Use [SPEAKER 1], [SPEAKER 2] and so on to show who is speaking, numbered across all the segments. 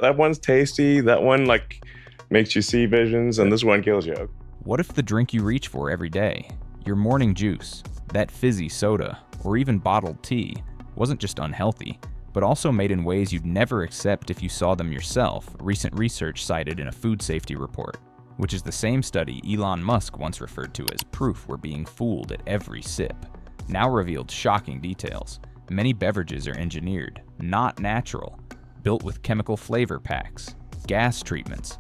[SPEAKER 1] that one's tasty. That one like makes you see visions, and this one kills you.
[SPEAKER 2] What if the drink you reach for every day, your morning juice, that fizzy soda, or even bottled tea, wasn't just unhealthy, but also made in ways you'd never accept if you saw them yourself, recent research cited in a food safety report, which is the same study Elon Musk once referred to as proof we're being fooled at every sip, now revealed shocking details. Many beverages are engineered, not natural, built with chemical flavor packs, gas treatments,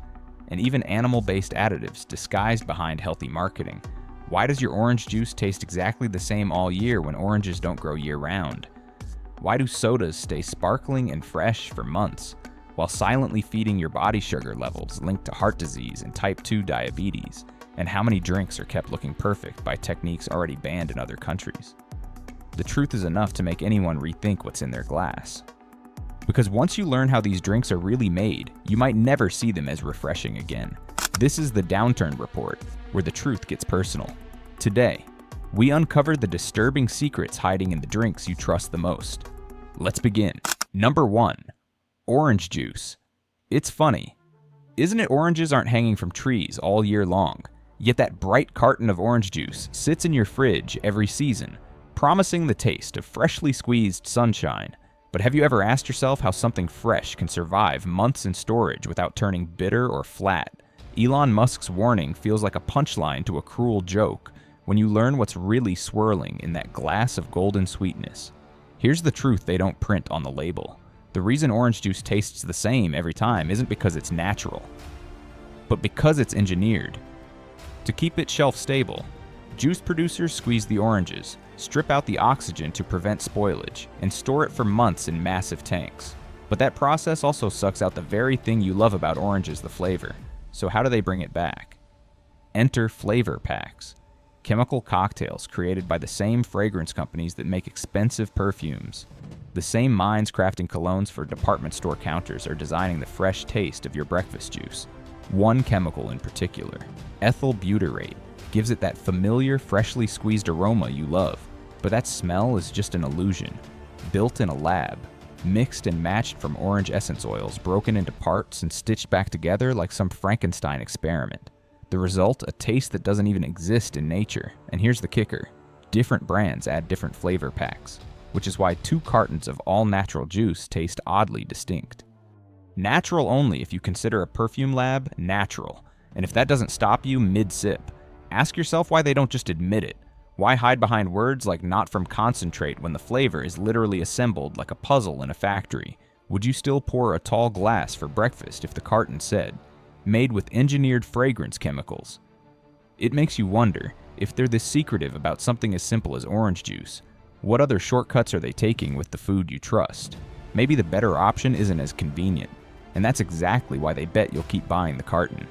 [SPEAKER 2] and even animal-based additives disguised behind healthy marketing. Why does your orange juice taste exactly the same all year when oranges don't grow year-round? Why do sodas stay sparkling and fresh for months, while silently feeding your body sugar levels linked to heart disease and type 2 diabetes? And how many drinks are kept looking perfect by techniques already banned in other countries? The truth is enough to make anyone rethink what's in their glass. Because once you learn how these drinks are really made, you might never see them as refreshing again. This is the Downturn Report, where the truth gets personal. Today, we uncover the disturbing secrets hiding in the drinks you trust the most. Let's begin. Number 1. Orange juice. It's funny, isn't it? Oranges aren't hanging from trees all year long, yet that bright carton of orange juice sits in your fridge every season, promising the taste of freshly squeezed sunshine. But have you ever asked yourself how something fresh can survive months in storage without turning bitter or flat? Elon Musk's warning feels like a punchline to a cruel joke when you learn what's really swirling in that glass of golden sweetness. Here's the truth they don't print on the label. The reason orange juice tastes the same every time isn't because it's natural, but because it's engineered. To keep it shelf stable, juice producers squeeze the oranges, strip out the oxygen to prevent spoilage, and store it for months in massive tanks. But that process also sucks out the very thing you love about oranges, the flavor. So how do they bring it back? Enter flavor packs. Chemical cocktails created by the same fragrance companies that make expensive perfumes. The same minds crafting colognes for department store counters are designing the fresh taste of your breakfast juice. One chemical in particular, ethyl butyrate, gives it that familiar, freshly squeezed aroma you love. But that smell is just an illusion, built in a lab, mixed and matched from orange essence oils broken into parts and stitched back together like some Frankenstein experiment. The result, a taste that doesn't even exist in nature. And here's the kicker. Different brands add different flavor packs, which is why 2 cartons of all-natural juice taste oddly distinct. Natural only if you consider a perfume lab natural, and if that doesn't stop you mid-sip, ask yourself why they don't just admit it. Why hide behind words like not from concentrate when the flavor is literally assembled like a puzzle in a factory? Would you still pour a tall glass for breakfast if the carton said, made with engineered fragrance chemicals? It makes you wonder, if they're this secretive about something as simple as orange juice, what other shortcuts are they taking with the food you trust? Maybe the better option isn't as convenient, and that's exactly why they bet you'll keep buying the carton.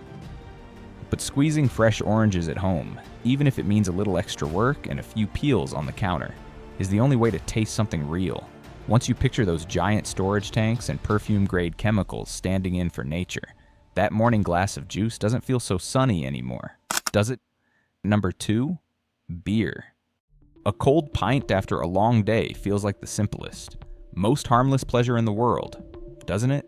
[SPEAKER 2] But squeezing fresh oranges at home, even if it means a little extra work and a few peels on the counter, is the only way to taste something real. Once you picture those giant storage tanks and perfume-grade chemicals standing in for nature, that morning glass of juice doesn't feel so sunny anymore, does it? Number 2, beer. A cold pint after a long day feels like the simplest, most harmless pleasure in the world, doesn't it?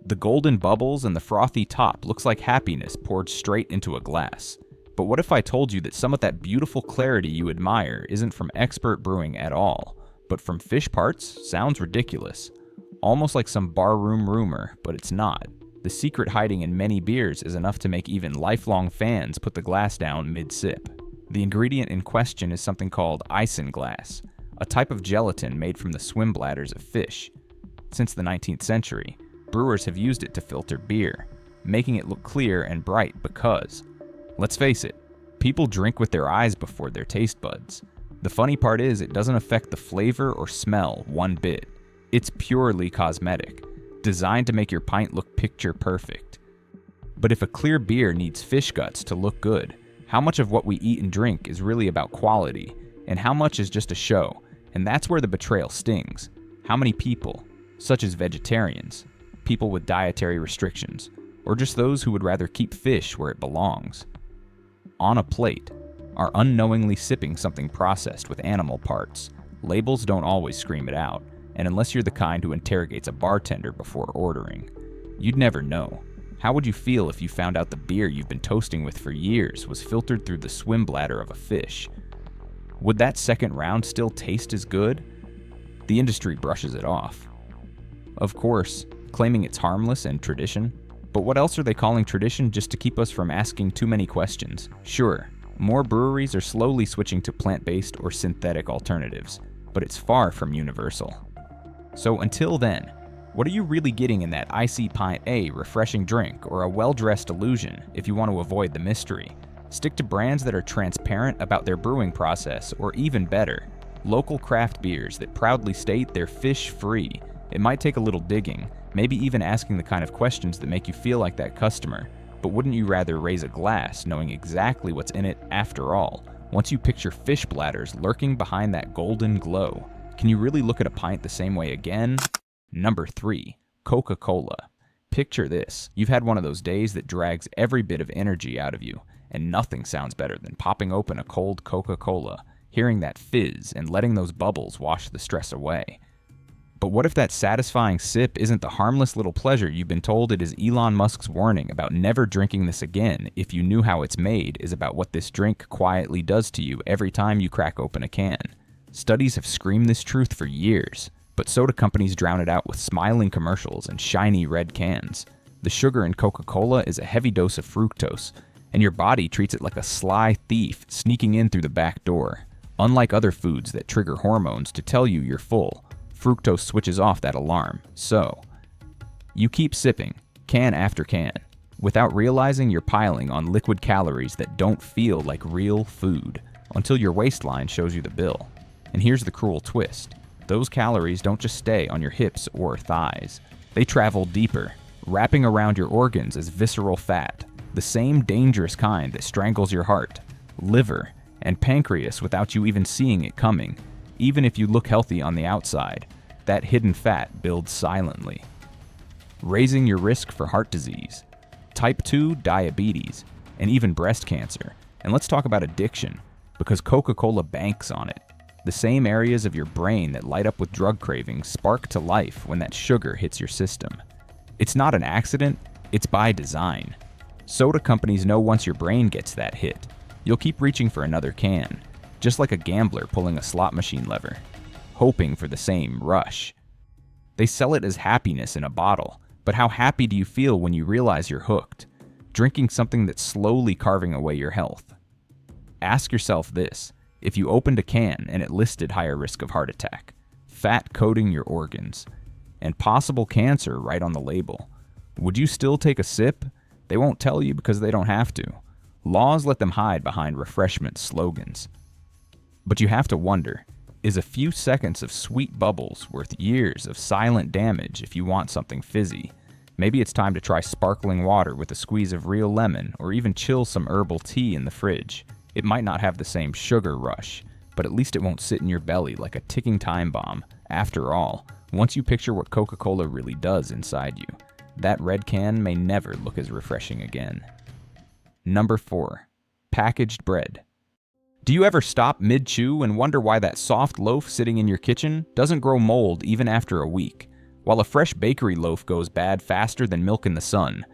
[SPEAKER 2] The golden bubbles and the frothy top looks like happiness poured straight into a glass. But what if I told you that some of that beautiful clarity you admire isn't from expert brewing at all, but from fish parts? Sounds ridiculous. Almost like some barroom rumor, but it's not. The secret hiding in many beers is enough to make even lifelong fans put the glass down mid-sip. The ingredient in question is something called isinglass, a type of gelatin made from the swim bladders of fish. Since the 19th century, brewers have used it to filter beer, making it look clear and bright because, let's face it, people drink with their eyes before their taste buds. The funny part is it doesn't affect the flavor or smell one bit. It's purely cosmetic, designed to make your pint look picture perfect. But if a clear beer needs fish guts to look good, how much of what we eat and drink is really about quality, and how much is just a show? And that's where the betrayal stings. How many people, such as vegetarians, people with dietary restrictions, or just those who would rather keep fish where it belongs, on a plate, are unknowingly sipping something processed with animal parts? Labels don't always scream it out, and unless you're the kind who interrogates a bartender before ordering, You'd never know. How would you feel if you found out the beer you've been toasting with for years was filtered through the swim bladder of a fish? Would that second round still taste as good? The industry brushes it off. Of course, claiming it's harmless and tradition. But what else are they calling tradition just to keep us from asking too many questions? Sure, more breweries are slowly switching to plant-based or synthetic alternatives, but it's far from universal. So until then, what are you really getting in that icy pint A refreshing drink or a well-dressed illusion if you want to avoid the mystery? Stick to brands that are transparent about their brewing process, or even better, local craft beers that proudly state they're fish-free. It might take a little digging, maybe even asking the kind of questions that make you feel like that customer, but wouldn't you rather raise a glass knowing exactly what's in it after all? Once you picture fish bladders lurking behind that golden glow, can you really look at a pint the same way again? Number 3, CocaCola. Picture this. You've had one of those days that drags every bit of energy out of you, and nothing sounds better than popping open a cold Coca-Cola, hearing that fizz and letting those bubbles wash the stress away. But what if that satisfying sip isn't the harmless little pleasure you've been told it is? Elon Musk's warning about never drinking this again if you knew how it's made is about what this drink quietly does to you every time you crack open a can. Studies have screamed this truth for years, but soda companies drown it out with smiling commercials and shiny red cans. The sugar in Coca-Cola is a heavy dose of fructose, and your body treats it like a sly thief sneaking in through the back door. Unlike other foods that trigger hormones to tell you you're full, fructose switches off that alarm, so you keep sipping, can after can, without realizing you're piling on liquid calories that don't feel like real food, until your waistline shows you the bill. And here's the cruel twist. Those calories don't just stay on your hips or thighs. They travel deeper, wrapping around your organs as visceral fat, the same dangerous kind that strangles your heart, liver, and pancreas without you even seeing it coming. Even if you look healthy on the outside, that hidden fat builds silently, raising your risk for heart disease, type 2 diabetes, and even breast cancer. And let's talk about addiction, because Coca-Cola banks on it. The same areas of your brain that light up with drug cravings spark to life when that sugar hits your system. It's not an accident, it's by design. Soda companies know once your brain gets that hit, you'll keep reaching for another can, just like a gambler pulling a slot machine lever, hoping for the same rush. They sell it as happiness in a bottle, but how happy do you feel when you realize you're hooked, drinking something that's slowly carving away your health? Ask yourself this: if you opened a can and it listed higher risk of heart attack, fat coating your organs, and possible cancer right on the label, would you still take a sip? They won't tell you because they don't have to. Laws let them hide behind refreshment slogans. But you have to wonder, is a few seconds of sweet bubbles worth years of silent damage if you want something fizzy? Maybe it's time to try sparkling water with a squeeze of real lemon, or even chill some herbal tea in the fridge. It might not have the same sugar rush, but at least it won't sit in your belly like a ticking time bomb. After all, once you picture what Coca-Cola really does inside you, that red can may never look as refreshing again. Number 4, packaged bread. Do you ever stop mid-chew and wonder why that soft loaf sitting in your kitchen doesn't grow mold even after a week, while a fresh bakery loaf goes bad faster than milk in the sun?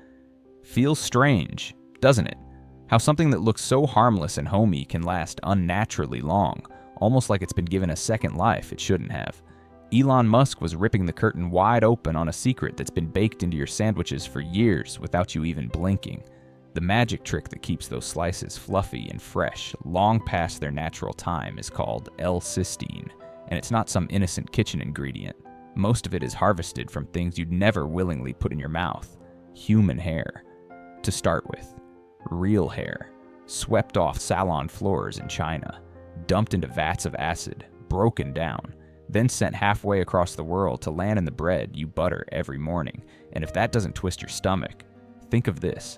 [SPEAKER 2] Feels strange, doesn't it? How something that looks so harmless and homey can last unnaturally long, almost like it's been given a second life it shouldn't have. Elon Musk was ripping the curtain wide open on a secret that's been baked into your sandwiches for years without you even blinking. The magic trick that keeps those slices fluffy and fresh long past their natural time is called L-cysteine, and it's not some innocent kitchen ingredient. Most of it is harvested from things you'd never willingly put in your mouth. Human hair. To start with, real hair, swept off salon floors in China, dumped into vats of acid, broken down, then sent halfway across the world to land in the bread you butter every morning. And if that doesn't twist your stomach, think of this.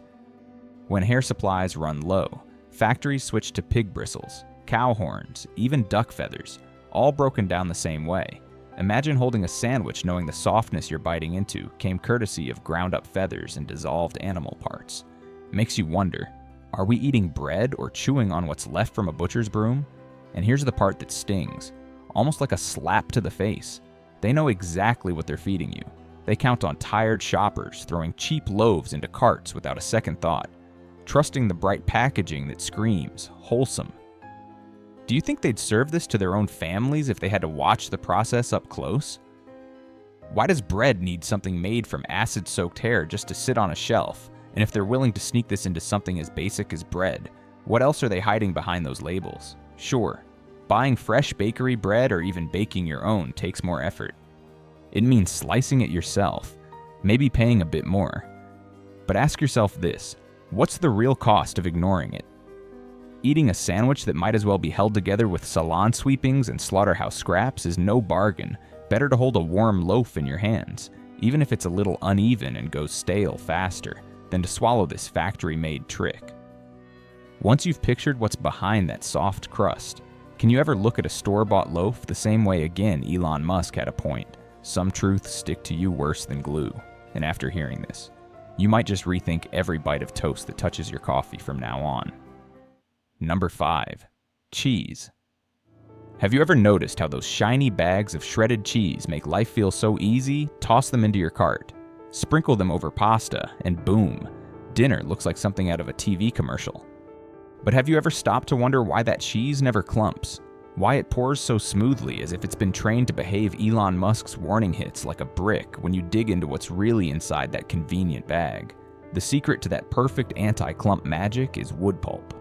[SPEAKER 2] When hair supplies run low, factories switch to pig bristles, cow horns, even duck feathers, all broken down the same way. Imagine holding a sandwich knowing the softness you're biting into came courtesy of ground up feathers and dissolved animal parts. Makes you wonder, are we eating bread or chewing on what's left from a butcher's broom? And here's the part that stings, almost like a slap to the face. They know exactly what they're feeding you. They count on tired shoppers throwing cheap loaves into carts without a second thought, trusting the bright packaging that screams wholesome. Do you think they'd serve this to their own families if they had to watch the process up close? Why does bread need something made from acid-soaked hair just to sit on a shelf? And if they're willing to sneak this into something as basic as bread, what else are they hiding behind those labels? Sure, buying fresh bakery bread or even baking your own takes more effort. It means slicing it yourself, maybe paying a bit more. But ask yourself this, what's the real cost of ignoring it? Eating a sandwich that might as well be held together with salon sweepings and slaughterhouse scraps is no bargain. Better to hold a warm loaf in your hands, even if it's a little uneven and goes stale faster, than to swallow this factory-made trick. Once you've pictured what's behind that soft crust, can you ever look at a store-bought loaf the same way again Elon Musk had a point? Some truths stick to you worse than glue. And after hearing this, you might just rethink every bite of toast that touches your coffee from now on. Number 5. Cheese. Have you ever noticed how those shiny bags of shredded cheese make life feel so easy? Toss them into your cart, sprinkle them over pasta, and boom, dinner looks like something out of a TV commercial. But have you ever stopped to wonder why that cheese never clumps? Why it pours so smoothly as if it's been trained to behave Elon Musk's warning hits like a brick when you dig into what's really inside that convenient bag? The secret to that perfect anti-clump magic is wood pulp.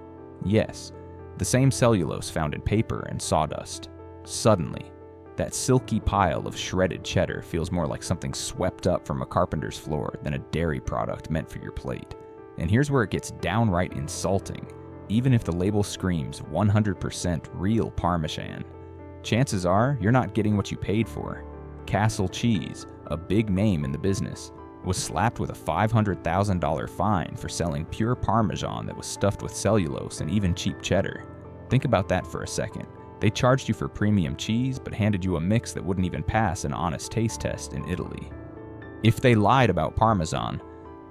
[SPEAKER 2] Yes, the same cellulose found in paper and sawdust. Suddenly, that silky pile of shredded cheddar feels more like something swept up from a carpenter's floor than a dairy product meant for your plate. And here's where it gets downright insulting. Even if the label screams 100% real Parmesan, chances are you're not getting what you paid for. Castle Cheese, a big name in the business, was slapped with a $500,000 fine for selling pure Parmesan that was stuffed with cellulose and even cheap cheddar. Think about that for a second. They charged you for premium cheese, but handed you a mix that wouldn't even pass an honest taste test in Italy. If they lied about Parmesan,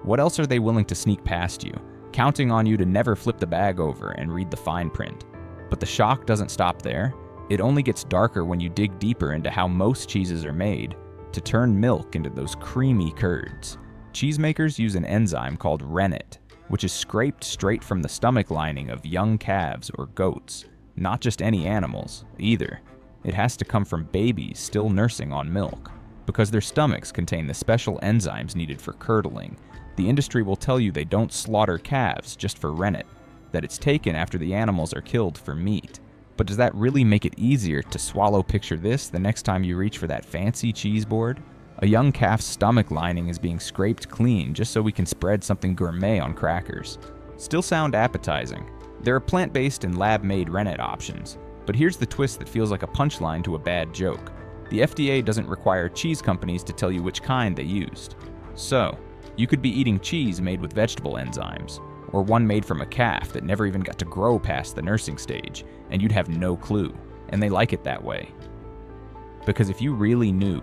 [SPEAKER 2] what else are they willing to sneak past you, counting on you to never flip the bag over and read the fine print? But the shock doesn't stop there. It only gets darker when you dig deeper into how most cheeses are made to turn milk into those creamy curds. Cheesemakers use an enzyme called rennet, which is scraped straight from the stomach lining of young calves or goats. Not just any animals, either. It has to come from babies still nursing on milk, because their stomachs contain the special enzymes needed for curdling. The industry will tell you they don't slaughter calves just for rennet, that it's taken after the animals are killed for meat. But does that really make it easier to swallow picture this the next time you reach for that fancy cheese board? A young calf's stomach lining is being scraped clean just so we can spread something gourmet on crackers. Still sound appetizing. There are plant-based and lab-made rennet options, but here's the twist that feels like a punchline to a bad joke. The FDA doesn't require cheese companies to tell you which kind they used. So, you could be eating cheese made with vegetable enzymes, or one made from a calf that never even got to grow past the nursing stage, and you'd have no clue, and they like it that way. Because if you really knew,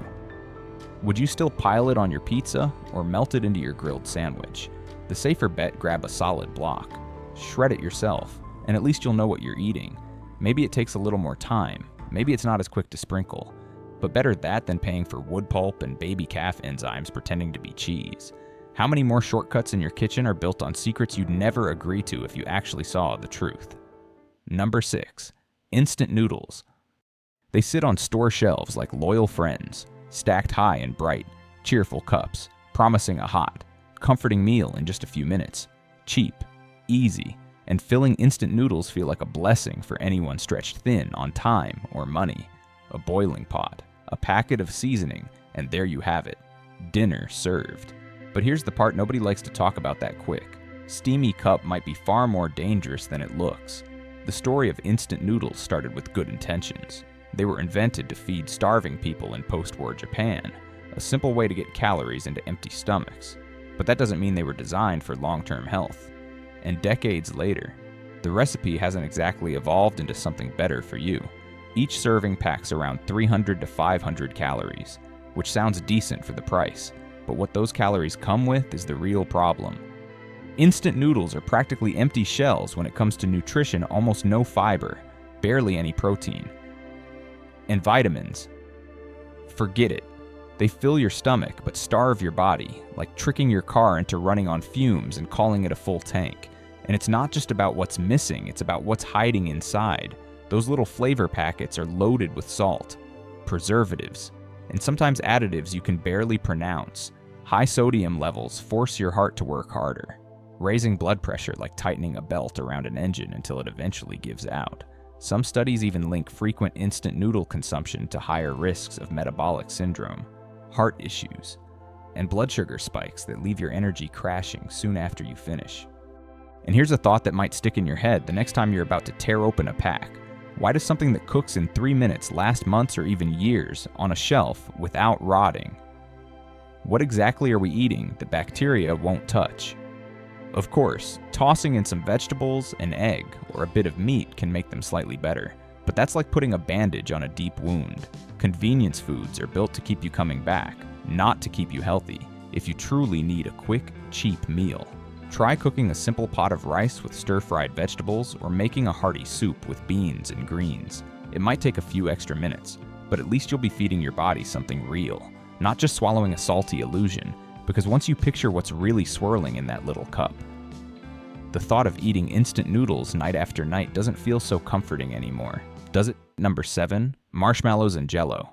[SPEAKER 2] would you still pile it on your pizza or melt it into your grilled sandwich? The safer bet, grab a solid block, shred it yourself, and at least you'll know what you're eating. Maybe it takes a little more time, maybe it's not as quick to sprinkle, but better that than paying for wood pulp and baby calf enzymes pretending to be cheese. How many more shortcuts in your kitchen are built on secrets you'd never agree to if you actually saw the truth? Number 6. Instant noodles. They sit on store shelves like loyal friends, stacked high and bright, cheerful cups, promising a hot, comforting meal in just a few minutes. Cheap, easy, and filling instant noodles feel like a blessing for anyone stretched thin on time or money. A boiling pot, a packet of seasoning, and there you have it. Dinner served. But here's the part nobody likes to talk about that quick. Steamy cup might be far more dangerous than it looks. The story of instant noodles started with good intentions. They were invented to feed starving people in post-war Japan, a simple way to get calories into empty stomachs. But that doesn't mean they were designed for long-term health. And decades later, the recipe hasn't exactly evolved into something better for you. Each serving packs around 300 to 500 calories, which sounds decent for the price. But what those calories come with is the real problem. Instant noodles are practically empty shells when it comes to nutrition, almost no fiber, barely any protein. And vitamins, forget it. They fill your stomach but starve your body, like tricking your car into running on fumes and calling it a full tank. And it's not just about what's missing, it's about what's hiding inside. Those little flavor packets are loaded with salt, preservatives, and sometimes additives you can barely pronounce. High sodium levels force your heart to work harder, raising blood pressure like tightening a belt around an engine until it eventually gives out. Some studies even link frequent instant noodle consumption to higher risks of metabolic syndrome, heart issues, and blood sugar spikes that leave your energy crashing soon after you finish. And here's a thought that might stick in your head the next time you're about to tear open a pack. Why does something that cooks in 3 minutes last months or even years on a shelf without rotting? What exactly are we eating that bacteria won't touch? Of course, tossing in some vegetables, an egg, or a bit of meat can make them slightly better, but that's like putting a bandage on a deep wound. Convenience foods are built to keep you coming back, not to keep you healthy, if you truly need a quick, cheap meal. Try cooking a simple pot of rice with stir-fried vegetables or making a hearty soup with beans and greens. It might take a few extra minutes, but at least you'll be feeding your body something real, not just swallowing a salty illusion, because once you picture what's really swirling in that little cup, the thought of eating instant noodles night after night doesn't feel so comforting anymore, does it? Number 7, marshmallows and JellO.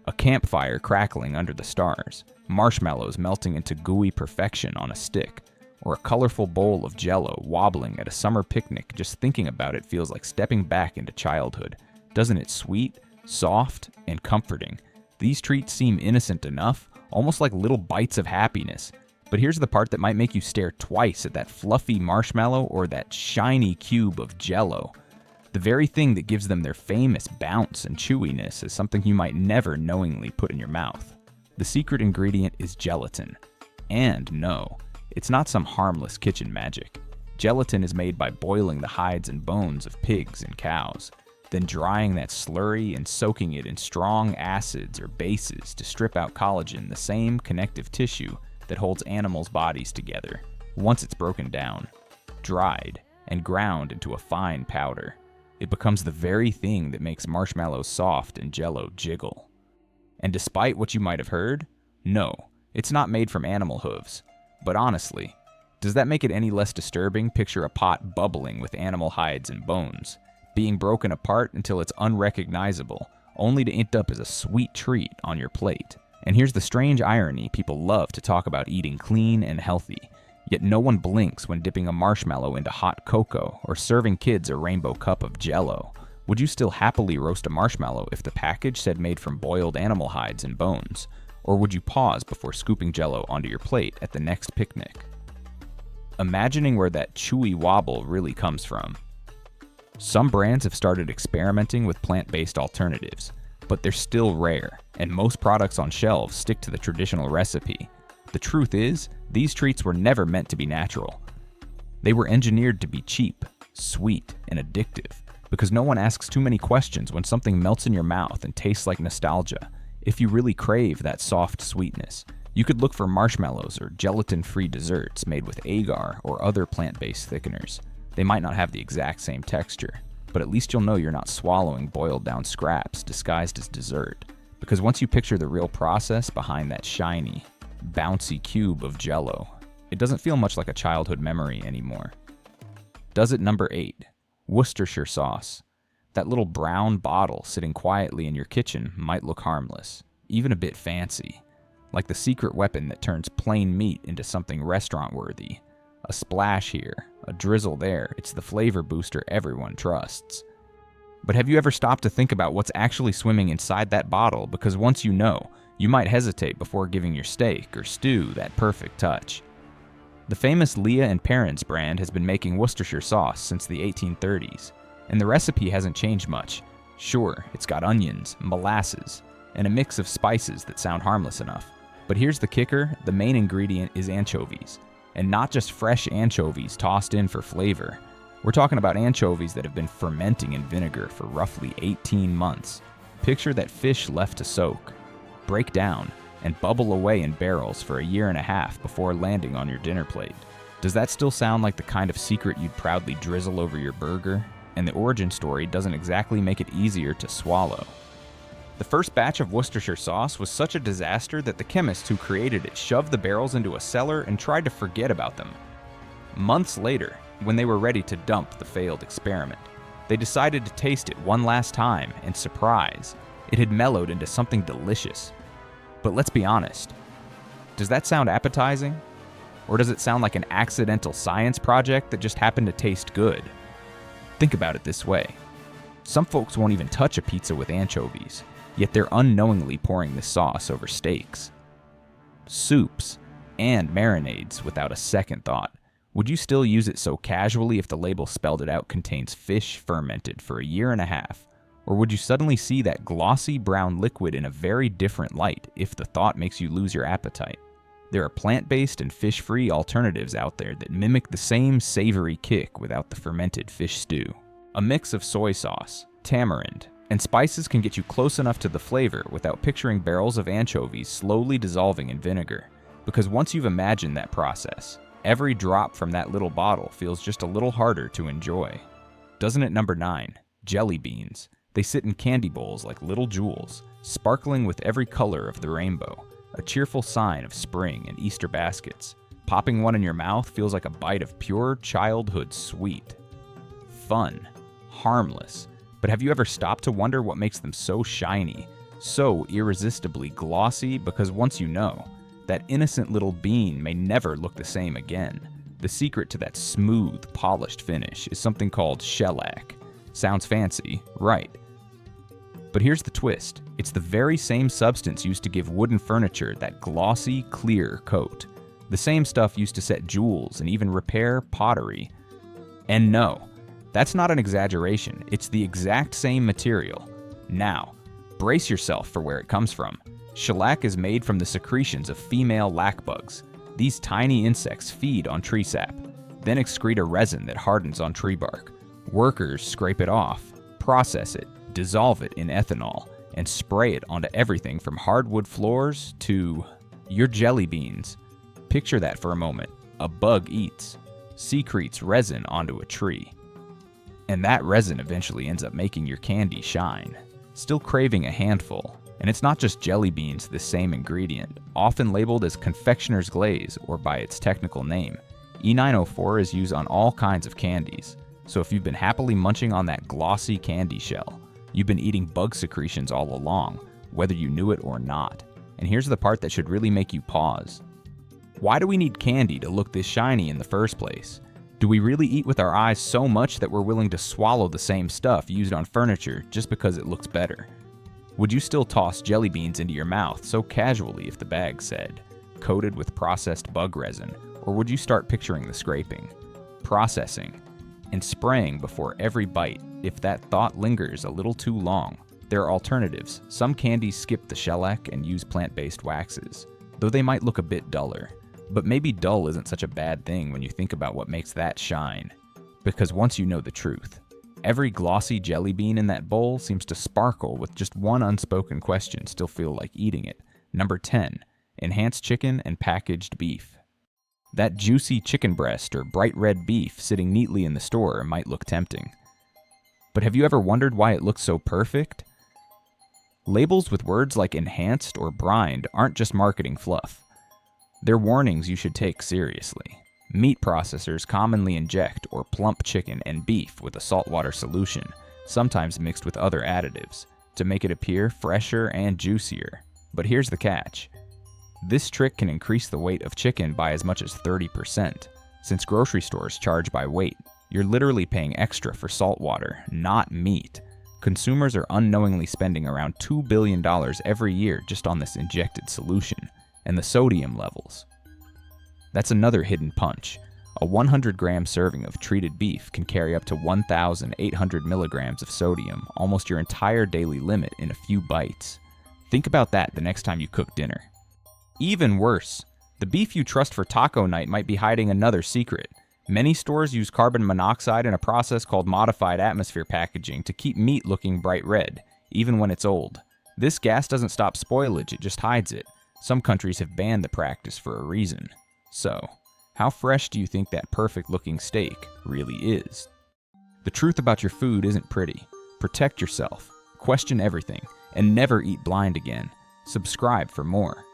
[SPEAKER 2] A campfire crackling under the stars, marshmallows melting into gooey perfection on a stick, or a colorful bowl of JellO wobbling at a summer picnic. Just thinking about it feels like stepping back into childhood. Doesn't it sweet, soft, and comforting? These treats seem innocent enough, almost like little bites of happiness. But here's the part that might make you stare twice at that fluffy marshmallow or that shiny cube of JellO. The very thing that gives them their famous bounce and chewiness is something you might never knowingly put in your mouth. The secret ingredient is gelatin. And no, it's not some harmless kitchen magic. Gelatin is made by boiling the hides and bones of pigs and cows, then drying that slurry and soaking it in strong acids or bases to strip out collagen, the same connective tissue that holds animals' bodies together. Once it's broken down, dried, and ground into a fine powder, it becomes the very thing that makes marshmallows soft and JellO jiggle. And despite what you might have heard, no, it's not made from animal hooves. But honestly, does that make it any less disturbing? Picture a pot bubbling with animal hides and bones, being broken apart until it's unrecognizable, only to end up as a sweet treat on your plate. And here's the strange irony: people love to talk about eating clean and healthy, yet no one blinks when dipping a marshmallow into hot cocoa or serving kids a rainbow cup of JellO. Would you still happily roast a marshmallow if the package said made from boiled animal hides and bones? Or would you pause before scooping JellO onto your plate at the next picnic? Imagining where that chewy wobble really comes from. Some brands have started experimenting with plant-based alternatives, but they're still rare, and most products on shelves stick to the traditional recipe. The truth is, these treats were never meant to be natural. They were engineered to be cheap, sweet, and addictive, because no one asks too many questions when something melts in your mouth and tastes like nostalgia. If you really crave that soft sweetness, you could look for marshmallows or gelatin-free desserts made with agar or other plant-based thickeners. They might not have the exact same texture, but at least you'll know you're not swallowing boiled-down scraps disguised as dessert. Because once you picture the real process behind that shiny, bouncy cube of JellO, it doesn't feel much like a childhood memory anymore. Does it? Number 8, Worcestershire Sauce. That little brown bottle sitting quietly in your kitchen might look harmless, even a bit fancy, like the secret weapon that turns plain meat into something restaurant-worthy. A splash here, a drizzle there, it's the flavor booster everyone trusts. But have you ever stopped to think about what's actually swimming inside that bottle? Because once you know, you might hesitate before giving your steak or stew that perfect touch. The famous Leah and Perrins brand has been making Worcestershire sauce since the 1830s. And the recipe hasn't changed much. Sure, it's got onions, molasses, and a mix of spices that sound harmless enough. But here's the kicker: the main ingredient is anchovies. And not just fresh anchovies tossed in for flavor. We're talking about anchovies that have been fermenting in vinegar for roughly 18 months. Picture that fish left to soak, break down, and bubble away in barrels for a year and a half before landing on your dinner plate. Does that still sound like the kind of secret you'd proudly drizzle over your burger? And the origin story doesn't exactly make it easier to swallow. The first batch of Worcestershire sauce was such a disaster that the chemists who created it shoved the barrels into a cellar and tried to forget about them. Months later, when they were ready to dump the failed experiment, they decided to taste it one last time, and surprise, it had mellowed into something delicious. But let's be honest, does that sound appetizing? Or does it sound like an accidental science project that just happened to taste good? Think about it this way. Some folks won't even touch a pizza with anchovies, yet they're unknowingly pouring this sauce over steaks, soups, and marinades without a second thought. Would you still use it so casually if the label spelled it out contains fish fermented for a year and a half? Or would you suddenly see that glossy brown liquid in a very different light if the thought makes you lose your appetite? There are plant-based and fish-free alternatives out there that mimic the same savory kick without the fermented fish stew. A mix of soy sauce, tamarind, and spices can get you close enough to the flavor without picturing barrels of anchovies slowly dissolving in vinegar. Because once you've imagined that process, every drop from that little bottle feels just a little harder to enjoy. Doesn't it? Number 9, jelly beans. They sit in candy bowls like little jewels, sparkling with every color of the rainbow, a cheerful sign of spring and Easter baskets. Popping one in your mouth feels like a bite of pure childhood sweet. Fun, harmless, but have you ever stopped to wonder what makes them so shiny, so irresistibly glossy? Because once you know, that innocent little bean may never look the same again. The secret to that smooth, polished finish is something called shellac. Sounds fancy, right? But here's the twist. It's the very same substance used to give wooden furniture that glossy, clear coat. The same stuff used to set jewels and even repair pottery. And no, that's not an exaggeration. It's the exact same material. Now, brace yourself for where it comes from. Shellac is made from the secretions of female lac bugs. These tiny insects feed on tree sap, then excrete a resin that hardens on tree bark. Workers scrape it off, process it, dissolve it in ethanol, and spray it onto everything from hardwood floors to your jelly beans. Picture that for a moment. A bug eats, secretes resin onto a tree, and that resin eventually ends up making your candy shine. Still craving a handful. And it's not just jelly beans, this same ingredient, often labeled as confectioner's glaze or by its technical name. E904 is used on all kinds of candies. So if you've been happily munching on that glossy candy shell, you've been eating bug secretions all along, whether you knew it or not. And here's the part that should really make you pause. Why do we need candy to look this shiny in the first place? Do we really eat with our eyes so much that we're willing to swallow the same stuff used on furniture just because it looks better? Would you still toss jelly beans into your mouth so casually if the bag said, coated with processed bug resin, or would you start picturing the scraping, processing, and spraying before every bite if that thought lingers a little too long? There are alternatives. Some candies skip the shellac and use plant-based waxes, though they might look a bit duller. But maybe dull isn't such a bad thing when you think about what makes that shine. Because once you know the truth, every glossy jelly bean in that bowl seems to sparkle with just one unspoken question still feel like eating it. Number 10, enhanced chicken and packaged beef. That juicy chicken breast or bright red beef sitting neatly in the store might look tempting. But have you ever wondered why it looks so perfect? Labels with words like enhanced or brined aren't just marketing fluff. They're warnings you should take seriously. Meat processors commonly inject or plump chicken and beef with a saltwater solution, sometimes mixed with other additives, to make it appear fresher and juicier. But here's the catch. This trick can increase the weight of chicken by as much as 30%. Since grocery stores charge by weight, you're literally paying extra for salt water, not meat. Consumers are unknowingly spending around $2 billion every year just on this injected solution. And the sodium levels. That's another hidden punch. A 100-gram serving of treated beef can carry up to 1,800 milligrams of sodium, almost your entire daily limit in a few bites. Think about that the next time you cook dinner. Even worse, the beef you trust for taco night might be hiding another secret. Many stores use carbon monoxide in a process called modified atmosphere packaging to keep meat looking bright red, even when it's old. This gas doesn't stop spoilage, it just hides it. Some countries have banned the practice for a reason. So, how fresh do you think that perfect-looking steak really is? The truth about your food isn't pretty. Protect yourself, question everything, and never eat blind again. Subscribe for more.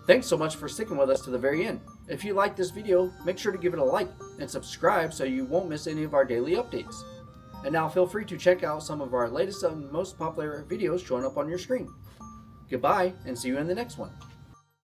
[SPEAKER 3] Thanks so much for sticking with us to the very end. If you liked this video, make sure to give it a like and subscribe so you won't miss any of our daily updates. And now feel free to check out some of our latest and most popular videos showing up on your screen. Goodbye, and see you in the next one.